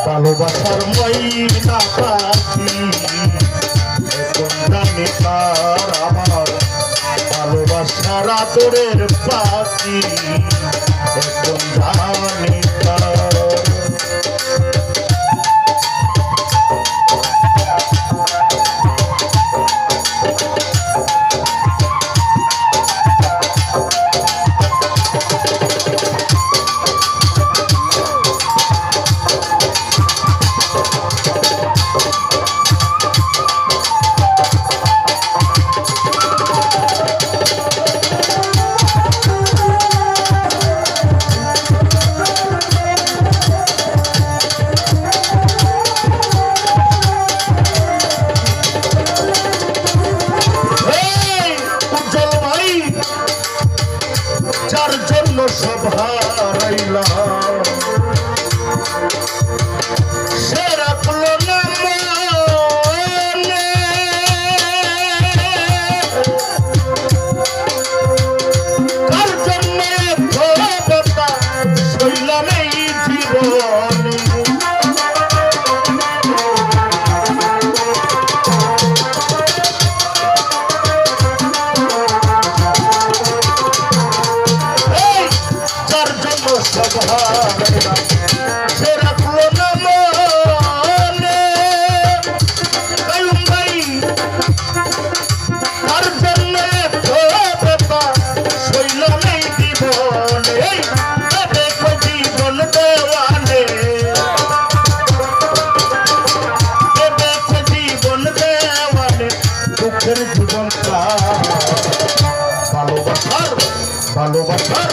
ভালোবাসার ময়না পাখি এখন জানি তার আমার ভালোবাসার আদরের পাখি এখন জানি তার। যার জন্য সব হারাইলাম সে রাখলো না মনে, কার জন্য কথা শৈলাম এই জীবনে। সে রাখলো না মনে কায়ুম ভাই তার জন্য ব্যথা শৈলাম এই জীবনে। দেখো জীবন দেওয়ানে, দেখো জীবন দেওয়ানে দুঃখের জীবন ভালোবাসার ভালোবাসার